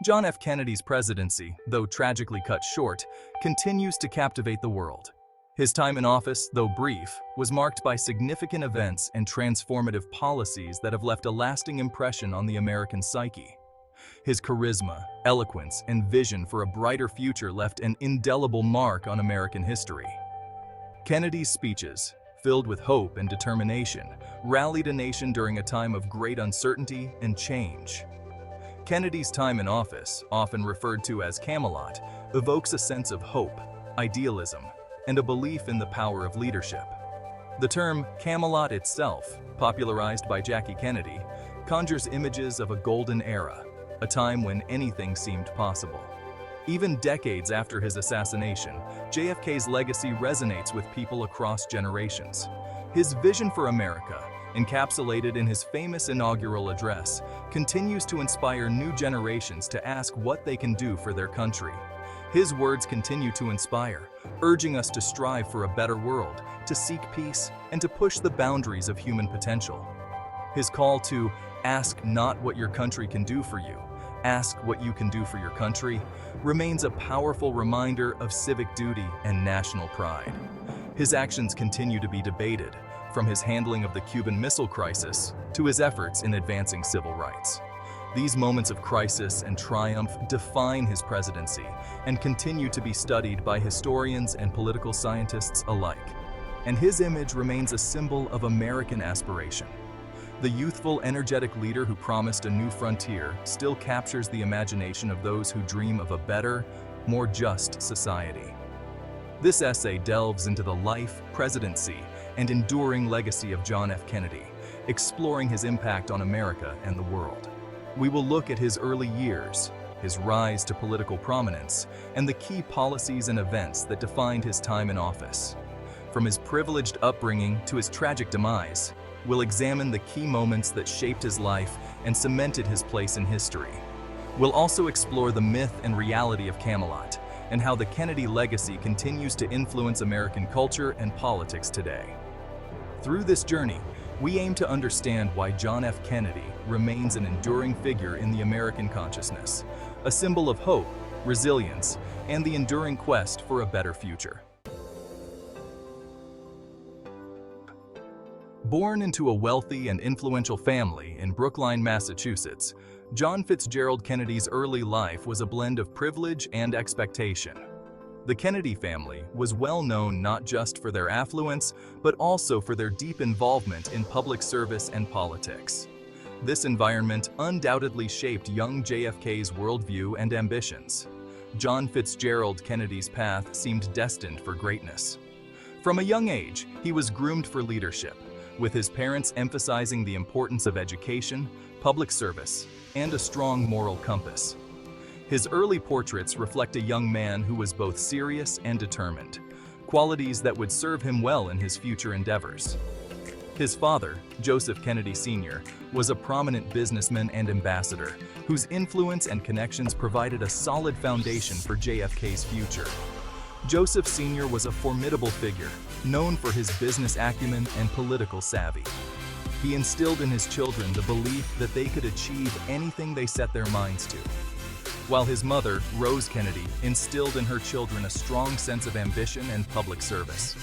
John F. Kennedy's presidency, though tragically cut short, continues to captivate the world. His time in office, though brief, was marked by significant events and transformative policies that have left a lasting impression on the American psyche. His charisma, eloquence, and vision for a brighter future left an indelible mark on American history. Kennedy's speeches, filled with hope and determination, rallied a nation during a time of great uncertainty and change. Kennedy's time in office, often referred to as Camelot, evokes a sense of hope, idealism, and a belief in the power of leadership. The term Camelot itself, popularized by Jackie Kennedy, conjures images of a golden era, a time when anything seemed possible. Even decades after his assassination, JFK's legacy resonates with people across generations. His vision for America, encapsulated in his famous inaugural address, continues to inspire new generations to ask what they can do for their country. His words continue to inspire, urging us to strive for a better world, to seek peace, and to push the boundaries of human potential. His call to ask not what your country can do for you, ask what you can do for your country, remains a powerful reminder of civic duty and national pride. His actions continue to be debated, from his handling of the Cuban Missile Crisis to his efforts in advancing civil rights. These moments of crisis and triumph define his presidency and continue to be studied by historians and political scientists alike. And his image remains a symbol of American aspiration. The youthful, energetic leader who promised a new frontier still captures the imagination of those who dream of a better, more just society. This essay delves into the life, presidency, and enduring legacy of John F. Kennedy, exploring his impact on America and the world. We will look at his early years, his rise to political prominence, and the key policies and events that defined his time in office. From his privileged upbringing to his tragic demise, we'll examine the key moments that shaped his life and cemented his place in history. We'll also explore the myth and reality of Camelot, and how the Kennedy legacy continues to influence American culture and politics today. Through this journey, we aim to understand why John F. Kennedy remains an enduring figure in the American consciousness, a symbol of hope, resilience, and the enduring quest for a better future. Born into a wealthy and influential family in Brookline, Massachusetts, John Fitzgerald Kennedy's early life was a blend of privilege and expectation. The Kennedy family was well known not just for their affluence, but also for their deep involvement in public service and politics. This environment undoubtedly shaped young JFK's worldview and ambitions. John Fitzgerald Kennedy's path seemed destined for greatness. From a young age, he was groomed for leadership, with his parents emphasizing the importance of education, public service, and a strong moral compass. His early portraits reflect a young man who was both serious and determined, qualities that would serve him well in his future endeavors. His father, Joseph Kennedy Sr., was a prominent businessman and ambassador, whose influence and connections provided a solid foundation for JFK's future. Joseph Sr. was a formidable figure, known for his business acumen and political savvy. He instilled in his children the belief that they could achieve anything they set their minds to. While his mother, Rose Kennedy, instilled in her children a strong sense of ambition and public service.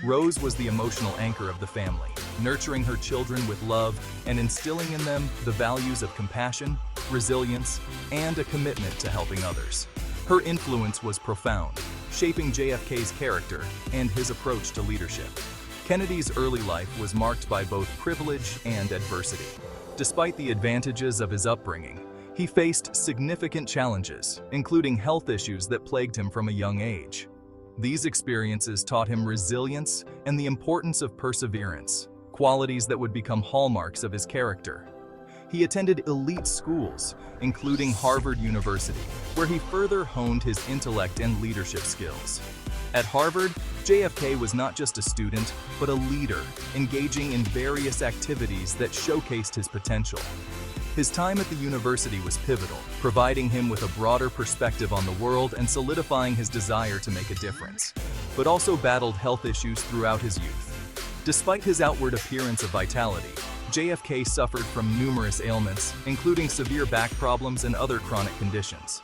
Rose was the emotional anchor of the family, nurturing her children with love and instilling in them the values of compassion, resilience, and a commitment to helping others. Her influence was profound, shaping JFK's character and his approach to leadership. Kennedy's early life was marked by both privilege and adversity. Despite the advantages of his upbringing, he faced significant challenges, including health issues that plagued him from a young age. These experiences taught him resilience and the importance of perseverance, qualities that would become hallmarks of his character. He attended elite schools, including Harvard University, where he further honed his intellect and leadership skills. At Harvard, JFK was not just a student, but a leader, engaging in various activities that showcased his potential. His time at the university was pivotal, providing him with a broader perspective on the world and solidifying his desire to make a difference, but also battled health issues throughout his youth. Despite his outward appearance of vitality, JFK suffered from numerous ailments, including severe back problems and other chronic conditions.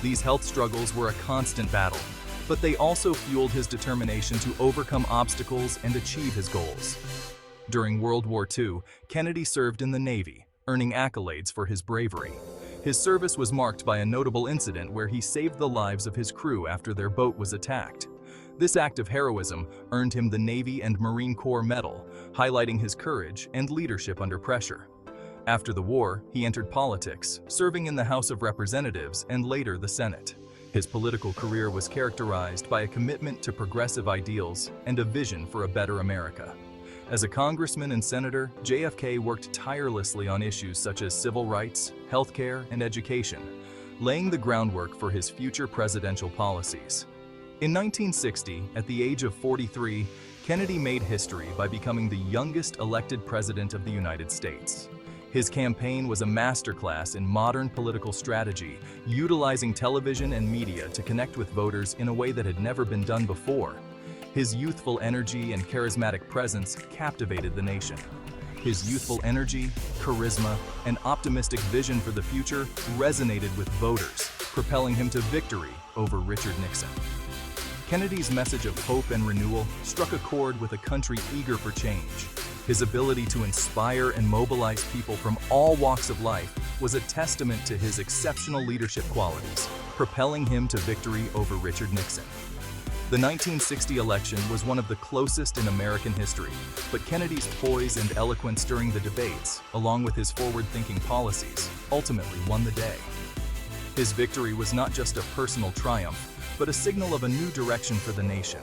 These health struggles were a constant battle, but they also fueled his determination to overcome obstacles and achieve his goals. During World War II, Kennedy served in the Navy, earning accolades for his bravery. His service was marked by a notable incident where he saved the lives of his crew after their boat was attacked. This act of heroism earned him the Navy and Marine Corps Medal, highlighting his courage and leadership under pressure. After the war, he entered politics, serving in the House of Representatives and later the Senate. His political career was characterized by a commitment to progressive ideals and a vision for a better America. As a congressman and senator, JFK worked tirelessly on issues such as civil rights, healthcare, and education, laying the groundwork for his future presidential policies. In 1960, at the age of 43, Kennedy made history by becoming the youngest elected president of the United States. His campaign was a masterclass in modern political strategy, utilizing television and media to connect with voters in a way that had never been done before. His youthful energy and charismatic presence captivated the nation. His youthful energy, charisma, and optimistic vision for the future resonated with voters, propelling him to victory over Richard Nixon. Kennedy's message of hope and renewal struck a chord with a country eager for change. His ability to inspire and mobilize people from all walks of life was a testament to his exceptional leadership qualities, propelling him to victory over Richard Nixon. The 1960 election was one of the closest in American history, but Kennedy's poise and eloquence during the debates, along with his forward-thinking policies, ultimately won the day. His victory was not just a personal triumph, but a signal of a new direction for the nation.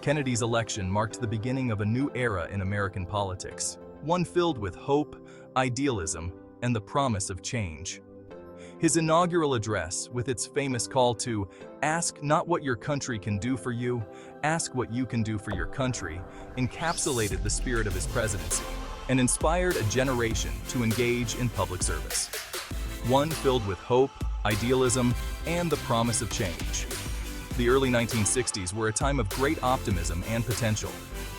Kennedy's election marked the beginning of a new era in American politics, one filled with hope, idealism, and the promise of change. His inaugural address, with its famous call to "Ask not what your country can do for you, ask what you can do for your country," encapsulated the spirit of his presidency and inspired a generation to engage in public service. One filled with hope, idealism, and the promise of change. The early 1960s were a time of great optimism and potential,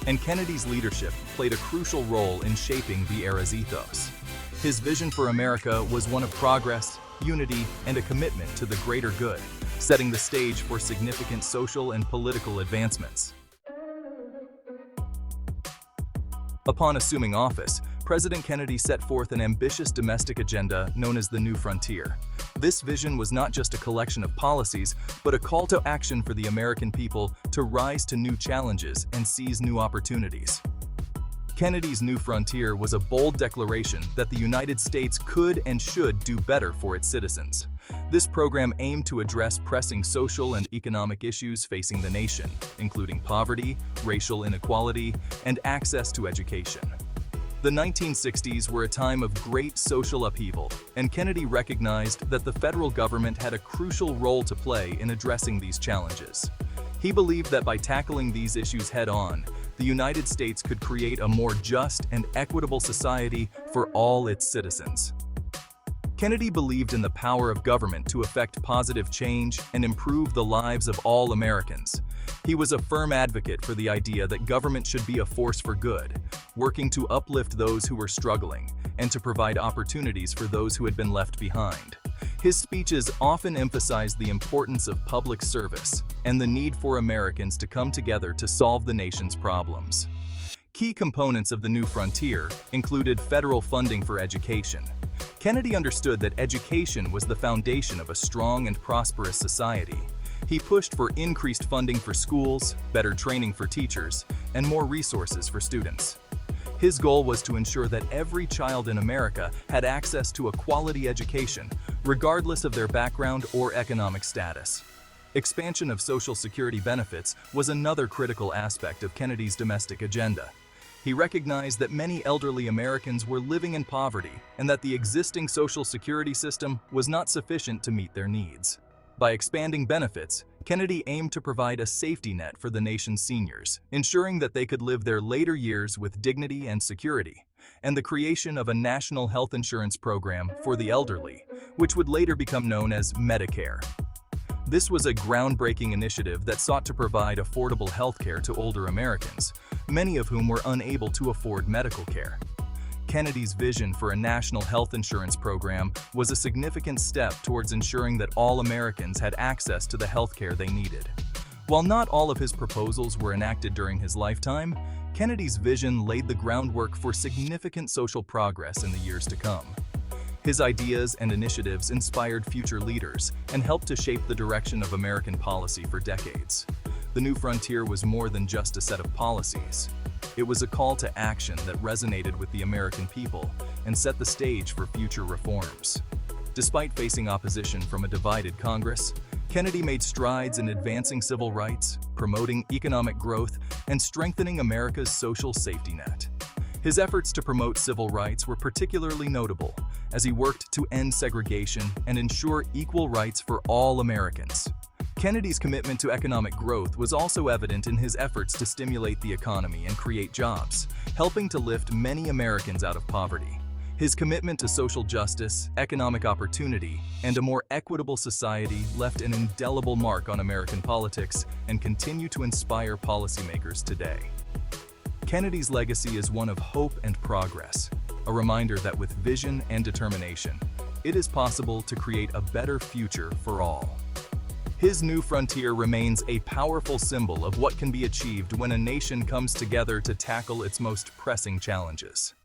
and Kennedy's leadership played a crucial role in shaping the era's ethos. His vision for America was one of progress, unity, and a commitment to the greater good, setting the stage for significant social and political advancements. Upon assuming office, President Kennedy set forth an ambitious domestic agenda known as the New Frontier. This vision was not just a collection of policies, but a call to action for the American people to rise to new challenges and seize new opportunities. Kennedy's New Frontier was a bold declaration that the United States could and should do better for its citizens. This program aimed to address pressing social and economic issues facing the nation, including poverty, racial inequality, and access to education. The 1960s were a time of great social upheaval, and Kennedy recognized that the federal government had a crucial role to play in addressing these challenges. He believed that by tackling these issues head-on, the United States could create a more just and equitable society for all its citizens. Kennedy believed in the power of government to effect positive change and improve the lives of all Americans. He was a firm advocate for the idea that government should be a force for good, working to uplift those who were struggling and to provide opportunities for those who had been left behind. His speeches often emphasized the importance of public service and the need for Americans to come together to solve the nation's problems. Key components of the New Frontier included federal funding for education. Kennedy understood that education was the foundation of a strong and prosperous society. He pushed for increased funding for schools, better training for teachers, and more resources for students. His goal was to ensure that every child in America had access to a quality education, regardless of their background or economic status. Expansion of Social Security benefits was another critical aspect of Kennedy's domestic agenda. He recognized that many elderly Americans were living in poverty and that the existing Social Security system was not sufficient to meet their needs. By expanding benefits, Kennedy aimed to provide a safety net for the nation's seniors, ensuring that they could live their later years with dignity and security, and the creation of a national health insurance program for the elderly, which would later become known as Medicare. This was a groundbreaking initiative that sought to provide affordable health care to older Americans, many of whom were unable to afford medical care. Kennedy's vision for a national health insurance program was a significant step towards ensuring that all Americans had access to the healthcare they needed. While not all of his proposals were enacted during his lifetime, Kennedy's vision laid the groundwork for significant social progress in the years to come. His ideas and initiatives inspired future leaders and helped to shape the direction of American policy for decades. The New Frontier was more than just a set of policies. It was a call to action that resonated with the American people and set the stage for future reforms. Despite facing opposition from a divided Congress, Kennedy made strides in advancing civil rights, promoting economic growth, and strengthening America's social safety net. His efforts to promote civil rights were particularly notable as he worked to end segregation and ensure equal rights for all Americans. Kennedy's commitment to economic growth was also evident in his efforts to stimulate the economy and create jobs, helping to lift many Americans out of poverty. His commitment to social justice, economic opportunity, and a more equitable society left an indelible mark on American politics and continue to inspire policymakers today. Kennedy's legacy is one of hope and progress, a reminder that with vision and determination, it is possible to create a better future for all. His New Frontier remains a powerful symbol of what can be achieved when a nation comes together to tackle its most pressing challenges.